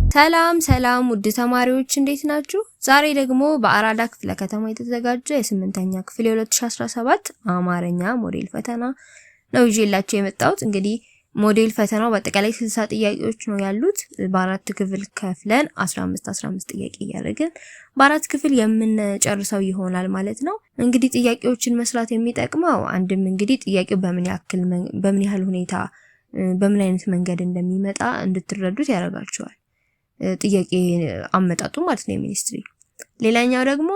ሰላም ውድ ተማሪዎች እንዴት ናችሁ? ዛሬ ደግሞ በአራዳ ክፍለ ከተማ የተዘጋጀ የ8ኛ ክፍል የ2017 አማርኛ ሞዴል ፈተና ነው ይዤላችሁ የመጣሁት። እንግዲህ ሞዴል ፈተናው በአጠቃላይ 60 ጥያቄዎች ነው ያሉት። በአራት ክፍል ከፍለን 15 ጥያቄ እያደረግን በአራት ክፍል የምንጨርሰው ይሆናል ማለት ነው። እንግዲህ ጥያቄዎችን መስራት የሚጠቅመው አንድም እንግዲህ ጥያቄው በምን ያህል ሁኔታ በምን አይነት መንገድ እንደሚመጣ እንድትረዱት ያደርጋችኋል። ጥያቄ አመጣጡ ማለት ነው የሚኒስትሪ። ሌላኛው ደግሞ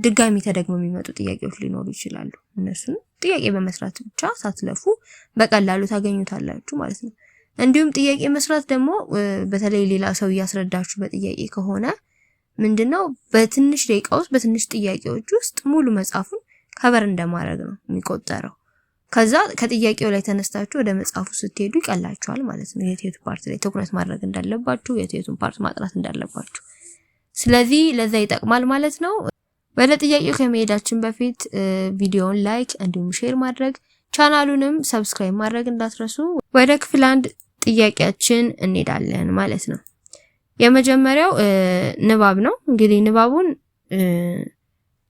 ድጋሚ ተደግሞ የሚመጡ ጥያቄዎች ሊኖሩ ይችላሉ። እነሱን ጥያቄ በመስራት ብቻ ሳትለፉ በቀላሉ ታገኙታላችሁ ማለት ነው። እንዲሁም ጥያቄ መስራት ደግሞ በተለይ ሌላ ሰው እያስረዳችሁ በጥያቄ ከሆነ ምንድነው በትንሽ ደቂቃ ውስጥ በትንሽ ጥያቄዎች ውስጥ ሙሉ መጽሐፉን ከቨር እንደማድረግ ነው የሚቆጠረው። ከዛ ከጥያቄው ላይ ተነስታችሁ ወደ መጽሐፉ ስትሄዱ ይቀላችኋል ማለት ነው። የት ፓርት ላይ ትኩረት ማድረግ እንዳለባችሁ፣ የቱን ፓርት ማጥናት እንዳለባችሁ። ስለዚህ ለዛ ይጠቅማል ማለት ነው። ወደ ጥያቄው ከመሄዳችን በፊት ቪዲዮውን ላይክ እንዲሁም ሼር ማድረግ፣ ቻናሉንም ሰብስክራይብ ማድረግ እንዳትረሱ። ወደ ክፍል 1 ጥያቄያችን እንሄዳለን ማለት ነው። የመጀመሪያው ንባብ ነው። እንግዲህ ንባቡን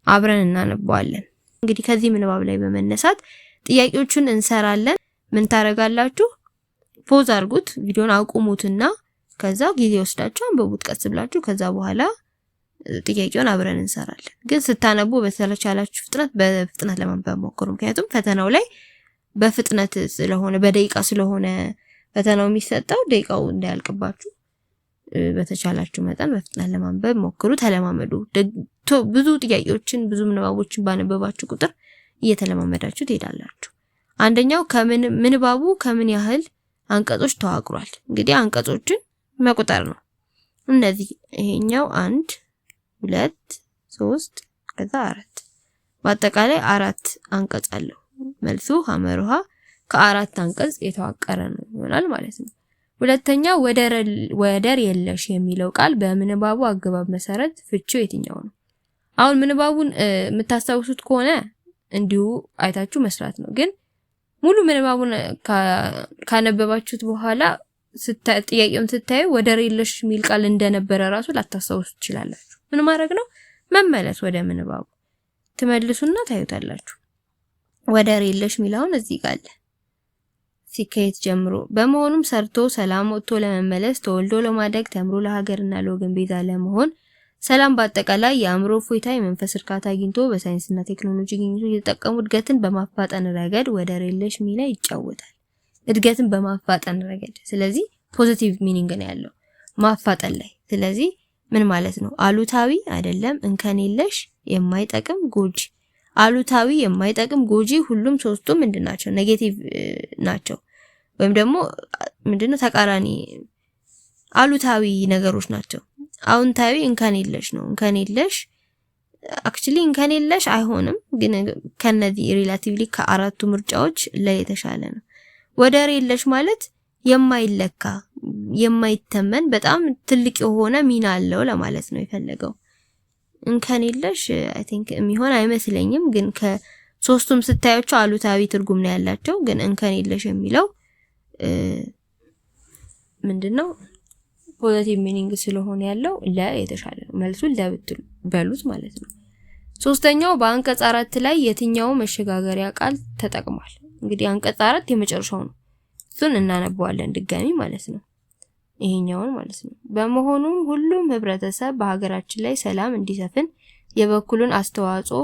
አብረን እናነባዋለን። እንግዲህ ከዚህ ንባብ ላይ በመነሳት ጥያቄዎቹን እንሰራለን። ምን ታረጋላችሁ? ፖዝ አድርጉት፣ ቪዲዮን አቁሙትና ከዛ ጊዜ ወስዳችሁ አንብቡት ቀስ ብላችሁ። ከዛ በኋላ ጥያቄውን አብረን እንሰራለን። ግን ስታነቡ በተቻላችሁ በፍጥነት ለማንበብ ሞክሩ። ምክንያቱም ፈተናው ላይ በፍጥነት ስለሆነ በደቂቃ ስለሆነ ፈተናው የሚሰጠው ደቂቃው እንዳያልቅባችሁ በተቻላችሁ መጠን በፍጥነት ለማንበብ ሞክሩ፣ ተለማመዱ። ብዙ ጥያቄዎችን ብዙ ንባቦችን ባነበባችሁ ቁጥር እየተለማመዳችሁ ትሄዳላችሁ። አንደኛው ምንባቡ ከምን ያህል አንቀጾች ተዋቅሯል። እንግዲህ አንቀጾችን መቁጠር ነው። እነዚህ ይሄኛው 1 2 3 ከዛ 4 በአጠቃላይ 4 አንቀጽ አለው። መልሱ ሐመርሃ ከ4 አንቀጽ የተዋቀረ ነው ይሆናል ማለት ነው። ሁለተኛው ወደር የለሽ የሚለው ቃል በምንባቡ አገባብ መሰረት ፍቺው የትኛው ነው? አሁን ምንባቡን የምታስታውሱት ከሆነ እንዲሁ አይታችሁ መስራት ነው። ግን ሙሉ ምንባቡን ካነበባችሁት በኋላ ጥያቄውን ስታዩ ወደር የለሽ የሚል ቃል እንደነበረ ራሱ ላታስታውሱ ትችላላችሁ። ምን ማድረግ ነው? መመለስ ወደ ምንባቡ ትመልሱና ታዩታላችሁ። ወደር የለሽ የሚለውን እዚህ ጋር አለ ሲከየት ጀምሮ። በመሆኑም ሰርቶ ሰላም ወጥቶ ለመመለስ ተወልዶ ለማደግ ተምሮ ለሀገርና ለወገን ቤዛ ለመሆን ሰላም በአጠቃላይ የአእምሮ እፎይታ የመንፈስ እርካታ አግኝቶ በሳይንስና ቴክኖሎጂ ግኝቶ እየተጠቀሙ እድገትን በማፋጠን ረገድ ወደር የለሽ ሚና ይጫወታል። እድገትን በማፋጠን ረገድ፣ ስለዚህ ፖዚቲቭ ሚኒንግ ነው ያለው ማፋጠን ላይ። ስለዚህ ምን ማለት ነው? አሉታዊ አይደለም፣ እንከን የለሽ፣ የማይጠቅም፣ ጎጂ። አሉታዊ፣ የማይጠቅም፣ ጎጂ ሁሉም ሶስቱም ምንድናቸው? ኔጌቲቭ ናቸው። ወይም ደግሞ ምንድነው ተቃራኒ አሉታዊ ነገሮች ናቸው። አዎንታዊ እንከን የለሽ ነው። እንከን የለሽ አክቹሊ እንከን የለሽ አይሆንም፣ ግን ከነዚህ ሪላቲቭሊ ከአራቱ ምርጫዎች ላይ የተሻለ ነው። ወደር የለሽ ማለት የማይለካ የማይተመን በጣም ትልቅ የሆነ ሚና አለው ለማለት ነው የፈለገው። እንከን የለሽ አይ ቲንክ የሚሆን አይመስለኝም፣ ግን ከሶስቱም ስታያቸው አሉታዊ ትርጉም ነው ያላቸው። ግን እንከን የለሽ የሚለው ምንድነው ፖዚቲቭ ሚኒንግ ስለሆነ ያለው የተሻለ ነው። መልሱን በሉት ማለት ነው። ሶስተኛው በአንቀጽ 4 ላይ የትኛው መሸጋገሪያ ቃል ተጠቅሟል? እንግዲህ አንቀጽ 4 የመጨረሻው ነው። እሱን እናነባዋለን ድጋሚ ማለት ነው። ይሄኛውን ማለት ነው። በመሆኑም ሁሉም ህብረተሰብ በሀገራችን ላይ ሰላም እንዲሰፍን የበኩሉን አስተዋጽኦ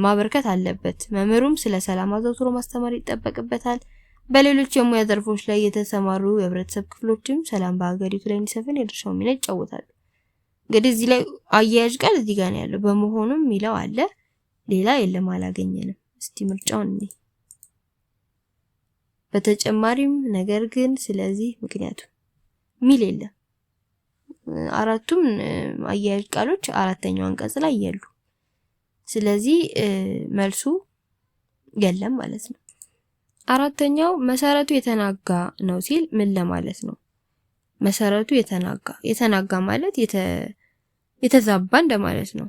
ማበርከት አለበት። መምህሩም ስለ ሰላም አዘውትሮ ማስተማር ይጠበቅበታል። በሌሎች የሙያ ዘርፎች ላይ የተሰማሩ የህብረተሰብ ክፍሎችም ሰላም በሀገሪቱ ላይ እንዲሰፍን የድርሻውን ሚና ይጫወታሉ። እንግዲህ እዚህ ላይ አያያዥ ቃል እዚህ ጋር ነው ያለው። በመሆኑም ሚለው አለ፣ ሌላ የለም፣ አላገኘንም። እስቲ ምርጫውን እንይ። በተጨማሪም፣ ነገር ግን፣ ስለዚህ፣ ምክንያቱም ሚል የለም። አራቱም አያያዥ ቃሎች አራተኛው አንቀጽ ላይ የሉ። ስለዚህ መልሱ የለም ማለት ነው። አራተኛው መሰረቱ የተናጋ ነው ሲል ምን ለማለት ነው? መሰረቱ የተናጋ ማለት የተዛባ እንደማለት ነው።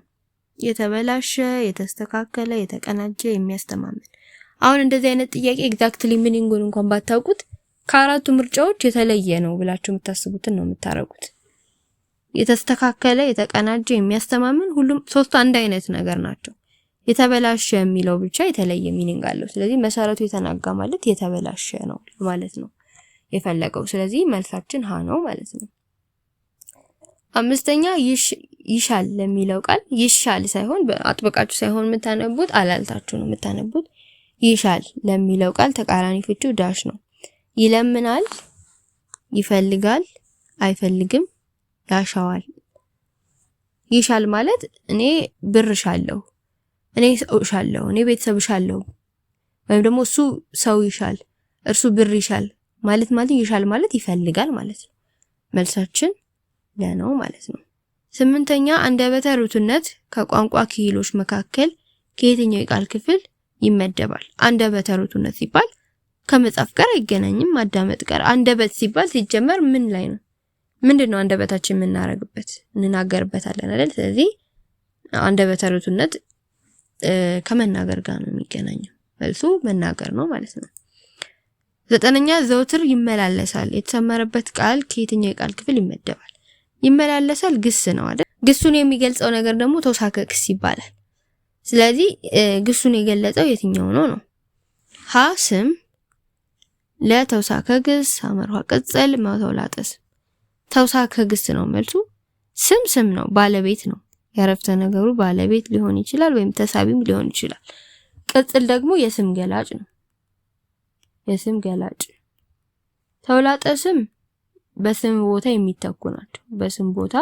የተበላሸ፣ የተስተካከለ፣ የተቀናጀ፣ የሚያስተማምን። አሁን እንደዚህ አይነት ጥያቄ ኤግዛክትሊ ሚኒንጉን እንኳን ባታውቁት ከአራቱ ምርጫዎች የተለየ ነው ብላችሁ የምታስቡትን ነው የምታረጉት። የተስተካከለ፣ የተቀናጀ፣ የሚያስተማምን ሁሉም ሶስቱ አንድ አይነት ነገር ናቸው። የተበላሸ የሚለው ብቻ የተለየ ሚኒንግ አለው። ስለዚህ መሰረቱ የተናጋ ማለት የተበላሸ ነው ማለት ነው የፈለገው። ስለዚህ መልሳችን ሀ ነው ማለት ነው። አምስተኛ ይሻል ለሚለው ቃል ይሻል ሳይሆን አጥብቃችሁ ሳይሆን የምታነቡት አላልታችሁ ነው የምታነቡት። ይሻል ለሚለው ቃል ተቃራኒ ፍቺው ዳሽ ነው። ይለምናል፣ ይፈልጋል፣ አይፈልግም፣ ያሻዋል። ይሻል ማለት እኔ ብርሻለሁ፣ እኔ ሰውሻለሁ፣ እኔ ቤተሰብሻለሁ፣ ወይም ደግሞ እሱ ሰው ይሻል፣ እርሱ ብር ይሻል ማለት ይሻል ማለት ይፈልጋል ማለት ነው። መልሳችን ለነው ማለት ነው። ስምንተኛ አንደበተ ርቱዕነት ከቋንቋ ክሂሎች መካከል ከየትኛው የቃል ክፍል ይመደባል? አንደበተ ርቱዕነት ሲባል ከመጻፍ ጋር አይገናኝም፣ ማዳመጥ ጋር። አንደበት ሲባል ሲጀመር ምን ላይ ነው? ምንድነው አንደበታችን የምናረግበት? እንናገርበታለን አይደል? ስለዚህ አንደበተ ርቱዕነት ከመናገር ጋር ነው የሚገናኘው። መልሱ መናገር ነው ማለት ነው። ዘጠነኛ ዘውትር ይመላለሳል የተሰመረበት ቃል ከየትኛው የቃል ክፍል ይመደባል? ይመላለሳል ግስ ነው አይደል? ግሱን የሚገልጸው ነገር ደግሞ ተውሳከ ግስ ይባላል። ስለዚህ ግሱን የገለጸው የትኛው ነው? ሀ ስም፣ ለተውሳከ ግስ፣ ሐመርሃ ቅጽል፣ ተውላጠ ስም። ተውሳከ ግስ ነው መልሱ። ስም ነው፣ ባለቤት ነው። ያረፍተ ነገሩ ባለቤት ሊሆን ይችላል ወይም ተሳቢም ሊሆን ይችላል። ቅጽል ደግሞ የስም ገላጭ ነው። የስም ገላጭ። ተውላጠ ስም በስም ቦታ የሚተኩ ናቸው። በስም ቦታ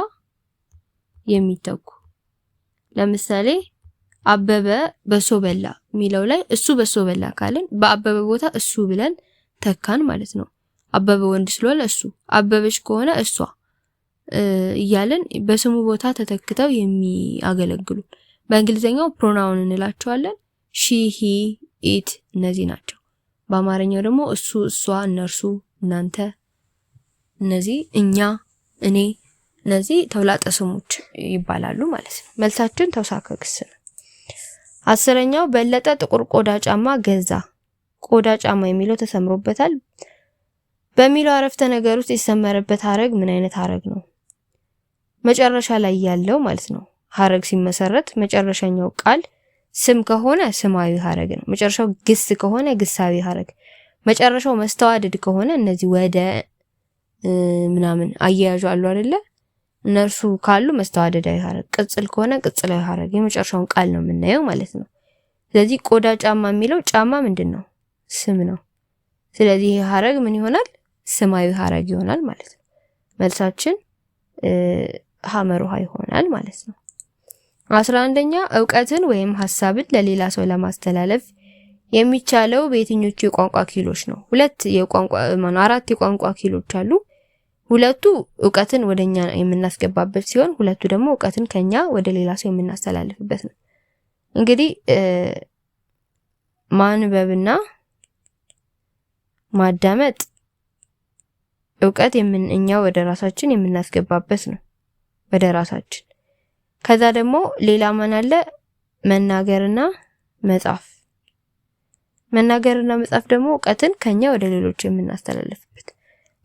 የሚተኩ ለምሳሌ አበበ በሶ በላ የሚለው ላይ እሱ በሶ በላ ካልን በአበበ ቦታ እሱ ብለን ተካን ማለት ነው። አበበ ወንድ ስለሆነ እሱ፣ አበበች ከሆነ እሷ እያለን በስሙ ቦታ ተተክተው የሚያገለግሉ በእንግሊዘኛው ፕሮናውን እንላቸዋለን። ሺ፣ ሂ፣ ኢት እነዚህ ናቸው። በአማርኛው ደግሞ እሱ፣ እሷ፣ እነርሱ፣ እናንተ፣ እነዚህ፣ እኛ፣ እኔ እነዚህ ተውላጠ ስሞች ይባላሉ ማለት ነው። መልሳችን ተውሳከ ግስ ነው። አስረኛው በለጠ ጥቁር ቆዳ ጫማ ገዛ። ቆዳ ጫማ የሚለው ተሰምሮበታል በሚለው አረፍተ ነገር ውስጥ የተሰመረበት ሐረግ ምን አይነት ሐረግ ነው? መጨረሻ ላይ ያለው ማለት ነው። ሐረግ ሲመሰረት መጨረሻኛው ቃል ስም ከሆነ ስማዊ ሐረግ ነው። መጨረሻው ግስ ከሆነ ግሳዊ ሐረግ፣ መጨረሻው መስተዋድድ ከሆነ እነዚህ ወደ ምናምን አያያዙ አሉ አይደለ? እነርሱ ካሉ መስተዋደዳዊ ሐረግ፣ ቅጽል ከሆነ ቅጽላዊ ሐረግ፣ የመጨረሻውን ቃል ነው የምናየው ማለት ነው። ስለዚህ ቆዳ ጫማ የሚለው ጫማ ምንድነው? ስም ነው። ስለዚህ ይሄ ሐረግ ምን ይሆናል? ስማዊ ሐረግ ይሆናል ማለት ነው። መልሳችን ሐመሩሃ ይሆናል ማለት ነው። 11ኛ ዕውቀትን ወይም ሐሳብን ለሌላ ሰው ለማስተላለፍ የሚቻለው በየትኞቹ የቋንቋ ክሂሎች ነው? አራት የቋንቋ ክሂሎች አሉ። ሁለቱ ዕውቀትን ወደኛ የምናስገባበት ሲሆን ሁለቱ ደግሞ ዕውቀትን ከኛ ወደ ሌላ ሰው የምናስተላልፍበት ነው። እንግዲህ ማንበብና ማዳመጥ ዕውቀት እኛ ወደ ራሳችን የምናስገባበት ነው፣ ወደ ራሳችን። ከዛ ደግሞ ሌላ ማን አለ? መናገርና መጻፍ። መናገርና መጻፍ ደግሞ ዕውቀትን ከኛ ወደ ሌሎች የምናስተላልፍበት፣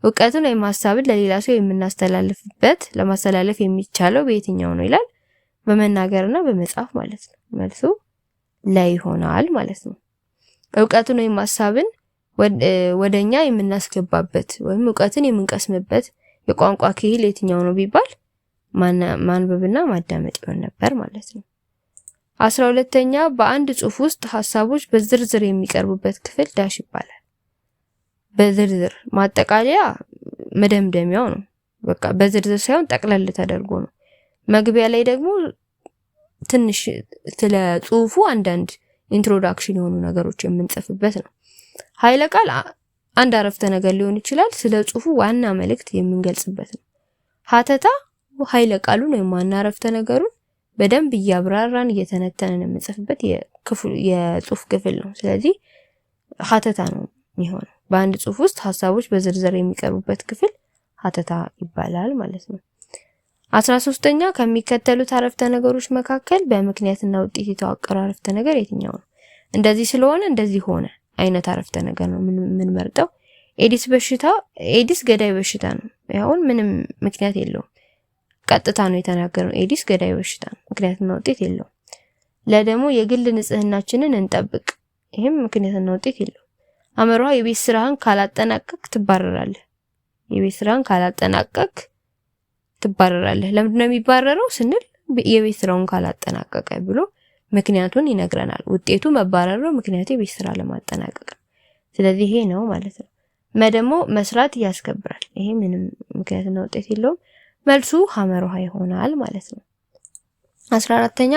ዕውቀትን ወይም ሐሳብን ለሌላ ሰው የምናስተላልፍበት፣ ለማስተላለፍ የሚቻለው በየትኛው ነው ይላል? በመናገርና በመጻፍ ማለት ነው። መልሱ ላይ ይሆናል ማለት ነው። ዕውቀትን ወይም ሐሳብን ወደኛ የምናስገባበት ወይም ዕውቀትን የምንቀስምበት የቋንቋ ክሂል የትኛው ነው ቢባል ማንበብና ማዳመጥ ይሆን ነበር ማለት ነው። 12ኛ በአንድ ጽሑፍ ውስጥ ሐሳቦች በዝርዝር የሚቀርቡበት ክፍል ዳሽ ይባላል። በዝርዝር ማጠቃለያ መደምደሚያው ነው። በቃ በዝርዝር ሳይሆን ጠቅለል ተደርጎ ነው። መግቢያ ላይ ደግሞ ትንሽ ስለ ጽሑፉ አንዳንድ ኢንትሮዳክሽን የሆኑ ነገሮች የምንጽፍበት ነው። ኃይለ ቃል አንድ አረፍተ ነገር ሊሆን ይችላል። ስለ ጽሑፉ ዋና መልእክት የምንገልጽበት ነው። ሀተታ ኃይለ ቃሉን ወይም ዋና አረፍተ ነገሩን በደንብ እያብራራን እየተነተንን የምንጽፍበት የጽሑፍ ክፍል ነው። ስለዚህ ሀተታ ነው የሚሆነው። በአንድ ጽሑፍ ውስጥ ሐሳቦች በዝርዝር የሚቀርቡበት ክፍል ሀተታ ይባላል ማለት ነው። 13ኛ ከሚከተሉት አረፍተ ነገሮች መካከል በምክንያትና ውጤት የተዋቀረ አረፍተ ነገር የትኛው ነው? እንደዚህ ስለሆነ እንደዚህ ሆነ አይነት አረፍተ ነገር ነው የምንመርጠው። ኤዲስ ገዳይ በሽታ ነው። ያውን ምንም ምክንያት የለውም። ቀጥታ ነው የተናገረው። ኤዲስ ገዳይ በሽታ ነው፣ ምክንያትና ውጤት የለውም። ለደሞ የግል ንጽህናችንን እንጠብቅ። ይሄም ምክንያትና ውጤት የለውም። አመሯ የቤት ስራህን ካላጠናቀቅ ትባረራለህ። የቤት ስራህን ካላጠናቀቅ ትባረራለህ። ለምንድን ነው የሚባረረው ስንል የቤት ስራውን ካላጠናቀቀ ብሎ ምክንያቱን ይነግረናል። ውጤቱ መባረር ነው፣ ምክንያቱ የቤት ስራ ለማጠናቀቅ ነው። ስለዚህ ይሄ ነው ማለት ነው። ደግሞ መስራት ያስከብራል። ይሄ ምንም ምክንያትና ውጤት የለውም። መልሱ ሐመርሃ ይሆናል ማለት ነው። 14ኛ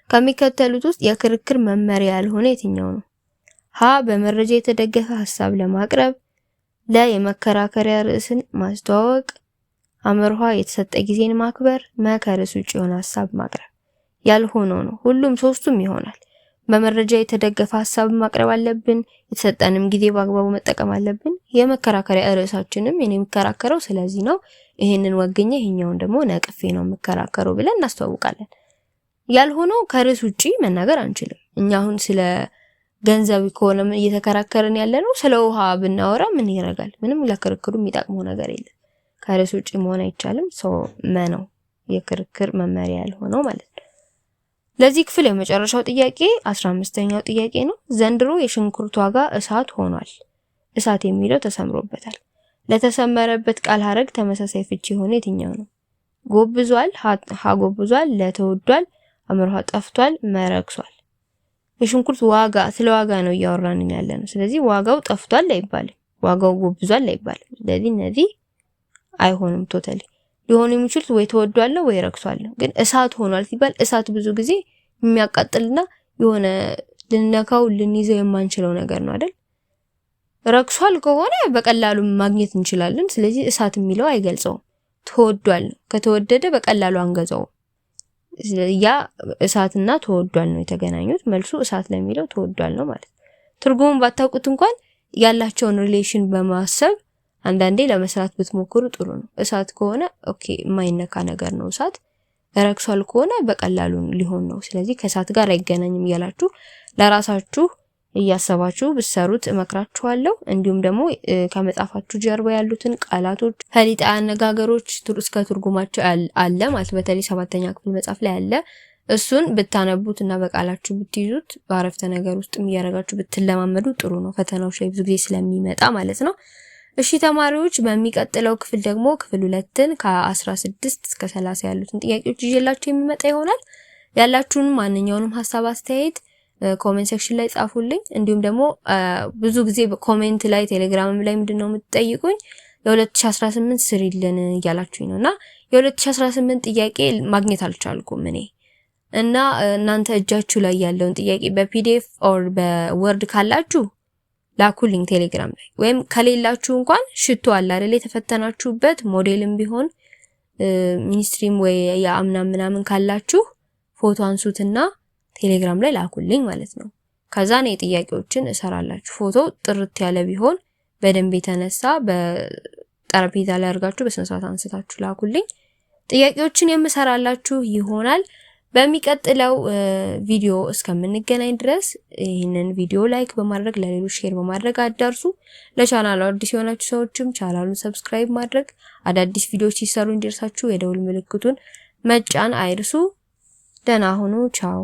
ከሚከተሉት ውስጥ የክርክር መመሪያ ያልሆነ የትኛው ነው? ሀ በመረጃ የተደገፈ ሐሳብ ለማቅረብ፣ ለ የመከራከሪያ ርዕስን ማስተዋወቅ፣ ሐመርሃ የተሰጠ ጊዜን ማክበር፣ መ ከርዕስ ውጭ የሆነ ሐሳብ ማቅረብ። ያልሆነው ነው። ሁሉም ሶስቱም ይሆናል። በመረጃ የተደገፈ ሐሳብ ማቅረብ አለብን። የተሰጠንም ጊዜ በአግባቡ መጠቀም አለብን። የመከራከሪያ ርዕሳችንም እኔ የምከራከረው ስለዚህ ነው፣ ይሄንን ወግኜ ይሄኛውን ደግሞ ነቅፌ ነው የምከራከረው ብለን እናስተዋውቃለን። ያልሆነው ከርዕስ ውጪ መናገር አንችልም። እኛ አሁን ስለ ገንዘብ ከሆነ እየተከራከረን ያለነው ስለ ውሃ ብናወራ ምን ይረጋል? ምንም ለክርክሩ የሚጠቅመው ነገር የለም። ከርዕስ ውጪ መሆን አይቻልም። መ ነው የክርክር መመሪያ ያልሆነው ማለት ነው። ለዚህ ክፍል የመጨረሻው ጥያቄ 15ኛው ጥያቄ ነው። ዘንድሮ የሽንኩርት ዋጋ እሳት ሆኗል። እሳት የሚለው ተሰምሮበታል። ለተሰመረበት ቃል ሐረግ ተመሳሳይ ፍቺ የሆነ የትኛው ነው? ጎብዟል፣ ጎብዟል፣ ለተወዷል፣ ሐመርሃ ጠፍቷል፣ መረክሷል። የሽንኩርት ዋጋ ስለ ዋጋ ነው እያወራን ያለነው። ስለዚህ ዋጋው ጠፍቷል አይባልም፣ ዋጋው ጎብዟል አይባልም። ስለዚህ እነዚህ አይሆንም። ቶታሊ ሊሆኑ የሚችሉት ወይ ተወዷል ነው ወይ ረክሷል ነው። ግን እሳት ሆኗል ሲባል እሳት ብዙ ጊዜ የሚያቃጥልና የሆነ ልንነካው ልንይዘው የማንችለው ነገር ነው አይደል? ረክሷል ከሆነ በቀላሉ ማግኘት እንችላለን። ስለዚህ እሳት የሚለው አይገልጸውም። ተወዷል ነው። ከተወደደ በቀላሉ አንገዛውም። ያ እሳትና ተወዷል ነው የተገናኙት። መልሱ እሳት ለሚለው ተወዷል ነው ማለት ነው። ትርጉሙን ባታውቁት እንኳን ያላቸውን ሪሌሽን በማሰብ አንዳንዴ ለመስራት ብትሞክሩ ጥሩ ነው። እሳት ከሆነ ኦኬ የማይነካ ነገር ነው እሳት። ረክሷል ከሆነ በቀላሉ ሊሆን ነው። ስለዚህ ከእሳት ጋር አይገናኝም እያላችሁ ለራሳችሁ እያሰባችሁ ብትሰሩት እመክራችኋለሁ። እንዲሁም ደግሞ ከመጻፋችሁ ጀርባ ያሉትን ቃላቶች ፈሊጣ አነጋገሮች እስከ ትርጉማቸው አለ ማለት በተለይ 7ኛ ክፍል መጽሐፍ ላይ አለ። እሱን ብታነቡትና በቃላችሁ ብትይዙት በአረፍተ ነገር ውስጥ እያደረጋችሁ ብትለማመዱ ጥሩ ነው። ፈተናዎች ላይ ብዙ ጊዜ ስለሚመጣ ማለት ነው። እሺ ተማሪዎች፣ በሚቀጥለው ክፍል ደግሞ ክፍል 2ን ከ16 እስከ 30 ያሉትን ጥያቄዎች ይዤላችሁ የሚመጣ ይሆናል። ያላችሁን ማንኛውንም ሐሳብ አስተያየት ኮሜንት ሴክሽን ላይ ጻፉልኝ። እንዲሁም ደግሞ ብዙ ጊዜ በኮሜንት ላይ ቴሌግራም ላይ ምንድነው የምትጠይቁኝ የ2018 ስሪልን እያላችሁኝ ነውና የ2018 ጥያቄ ማግኘት አልቻልኩም እኔ እና እናንተ እጃችሁ ላይ ያለውን ጥያቄ በፒዲኤፍ ኦር በወርድ ካላችሁ ላኩልኝ ቴሌግራም ላይ፣ ወይም ከሌላችሁ እንኳን ሽቶ አለ አይደል የተፈተናችሁበት ሞዴልም ቢሆን ሚኒስትሪም ወይ የአምና ምናምን ካላችሁ ፎቶ አንሱትና ቴሌግራም ላይ ላኩልኝ ማለት ነው። ከዛ ነው ጥያቄዎችን እሰራላችሁ። ፎቶ ጥርት ያለ ቢሆን በደንብ የተነሳ በጠረጴዛ ላይ አድርጋችሁ በስነ ስርዓት አንስታችሁ ላኩልኝ። ጥያቄዎችን የምሰራላችሁ ይሆናል። በሚቀጥለው ቪዲዮ እስከምንገናኝ ድረስ ይህንን ቪዲዮ ላይክ በማድረግ ለሌሎች ሼር በማድረግ አዳርሱ። ለቻናሉ አዲስ የሆናችሁ ሰዎችም ቻናሉን ሰብስክራይብ ማድረግ፣ አዳዲስ ቪዲዮዎች ሲሰሩ እንዲደርሳችሁ የደውል ምልክቱን መጫን አይርሱ። ደህና ሁኑ። ቻው።